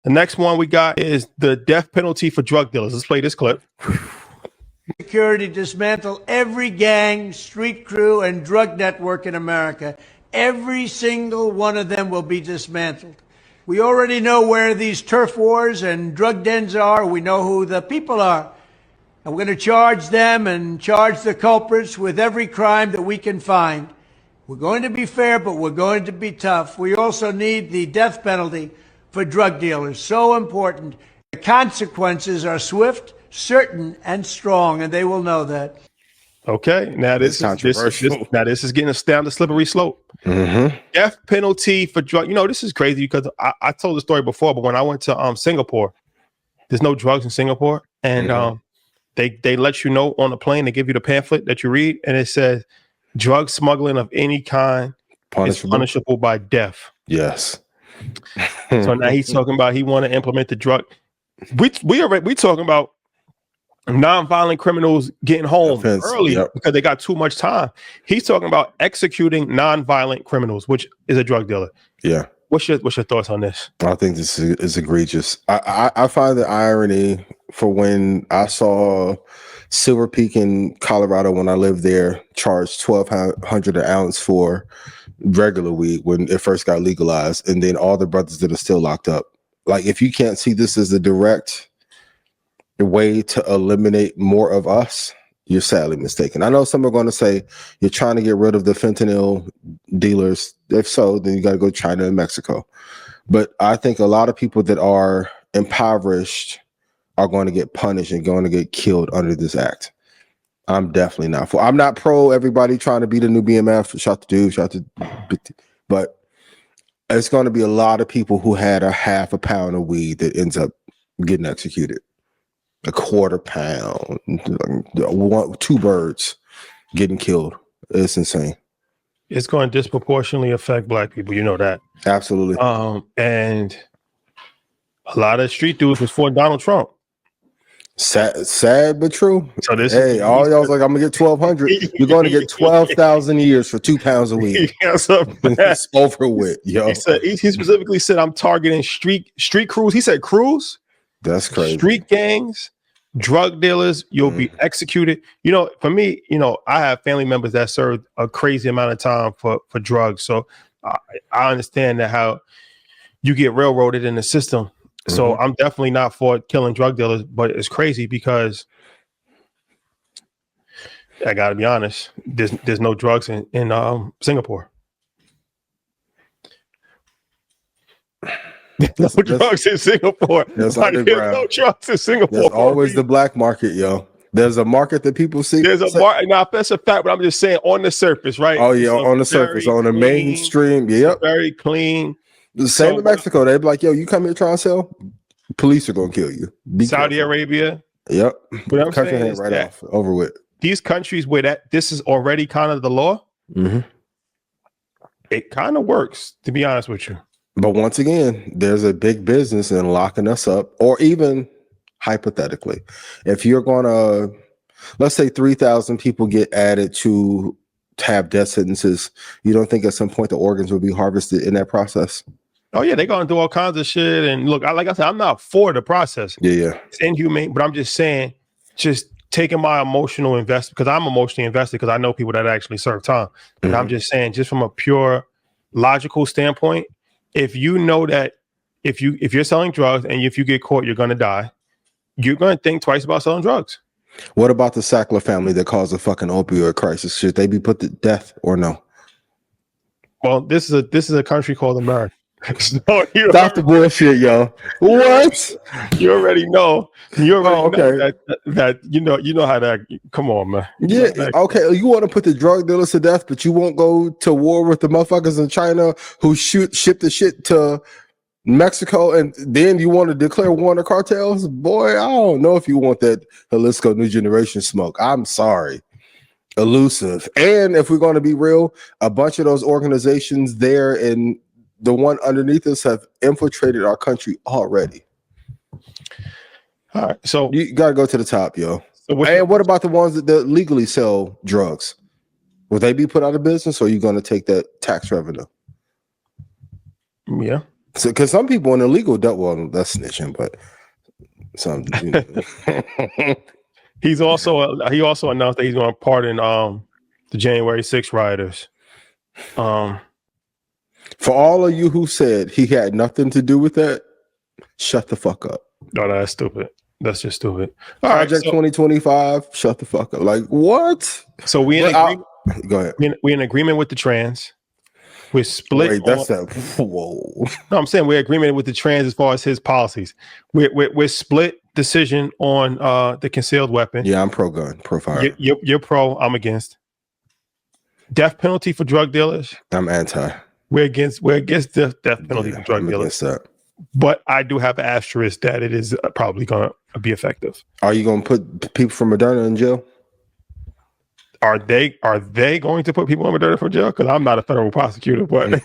The next one we got is the death penalty for drug dealers. Let's play this clip. Security dismantle every gang, street crew, and drug network in America. Every single one of them will be dismantled. We already know where these turf wars and drug dens are. We know who the people are. And we're going to charge them and charge the culprits with every crime that we can find. We're going to be fair, but we're going to be tough. We also need the death penalty for drug dealers. So important. The consequences are swift, certain, and strong, and they will know that. Okay, now this is getting us down the slippery slope. Mm-hmm. Death penalty for drug. You know, this is crazy because I told the story before, but when I went to Singapore, there's no drugs in Singapore, and they let you know on the plane. They give you the pamphlet that you read, and it says drug smuggling of any kind is punishable by death. Yes. So now he's talking about he want to implement the drug. We talking about non-violent criminals getting home early because they got too much time. He's talking about executing non-violent criminals, which is a drug dealer. Yeah. What's your thoughts on this? I think this is egregious. I find the irony for when I saw Silver Peak in Colorado when I lived there charged $1,200 an ounce for regular weed when it first got legalized, and then all the brothers that are still locked up. Like, if you can't see this as a direct way to eliminate more of us, you're sadly mistaken. I know some are going to say you're trying to get rid of the fentanyl dealers. If so, then you got to go to China and Mexico. But I think a lot of people that are impoverished are going to get punished and going to get killed under this act. I'm definitely not for. I'm not pro everybody trying to be the new BMF. Shot to do, but it's going to be a lot of people who had a half a pound of weed that ends up getting executed. A quarter pound, two birds getting killed. It's insane. It's going to disproportionately affect Black people. You know that. Absolutely. And a lot of street dudes was for Donald Trump. Sad but true. So this all y'all's like, I'm gonna get 1,200. You're going to get 12,000 years for 2 pounds a week. It's over with, yo. He specifically said, I'm targeting street crews. He said crews. That's crazy. Street gangs, drug dealers, you'll be executed. You know, for me, you know, I have family members that served a crazy amount of time for drugs. So I understand that how you get railroaded in the system. So I'm definitely not for killing drug dealers, but it's crazy because I gotta be honest, there's no drugs in Singapore. No drugs in Singapore. There's no drugs in Singapore. There's always the black market, yo. There's a market that people see. There's a market. Now, that's a fact, but I'm just saying on the surface, right? Oh, yeah, on the surface, on the mainstream. Yep. Very clean. The same in Mexico. They'd be like, yo, you come here trying to sell? Police are going to kill you. Saudi Arabia. Yep. But I'm saying right off, over with. These countries where this is already kind of the law, it kind of works, to be honest with you. But once again, there's a big business in locking us up, or even hypothetically, if you're going to, let's say 3,000 people get added to have death sentences, you don't think at some point the organs will be harvested in that process? Oh, yeah, they're going to do all kinds of shit. And look, like I said, I'm not for the process. Yeah. It's inhumane, but I'm just saying, just taking my emotional investment, because I'm emotionally invested because I know people that actually serve time. And I'm just saying, just from a pure logical standpoint, if you know that if you're selling drugs and if you get caught, you're going to die, you're going to think twice about selling drugs. What about the Sackler family that caused a fucking opioid crisis? Should they be put to death or no? Well, this is a country called America. So stop the bullshit, yo. What? You already know. You already know that you know how that. Come on, man. Yeah. Okay. You want to put the drug dealers to death, but you won't go to war with the motherfuckers in China who ship the shit to Mexico, and then you want to declare war on the cartels? Boy, I don't know if you want that Jalisco New Generation smoke. I'm sorry. Elusive. And if we're going to be real, a bunch of those organizations there and the one underneath us have infiltrated our country already. All right. So you got to go to the top, yo. So what about the ones that legally sell drugs? Will they be put out of business, or are you going to take that tax revenue? Yeah. So, because some people in illegal debt, well, that's snitching, but some. You know. he also announced that he's going to pardon the January 6th rioters. For all of you who said he had nothing to do with that, shut the fuck up. No, that's stupid. That's just stupid. All Project 2025, shut the fuck up. Like, what? So we in agreement. Go ahead. We in agreement with the trans. We're split. Wait, that's that. Whoa. No, I'm saying we're in agreement with the trans as far as his policies. We're split decision on the concealed weapon. Yeah, I'm pro gun, pro fire. You're pro. I'm against. Death penalty for drug dealers. I'm anti. We're against the death penalty for drug dealers. That. But I do have an asterisk that it is probably going to be effective. Are you going to put people from Moderna in jail? Are they going to put people in Moderna for jail? Because I'm not a federal prosecutor, but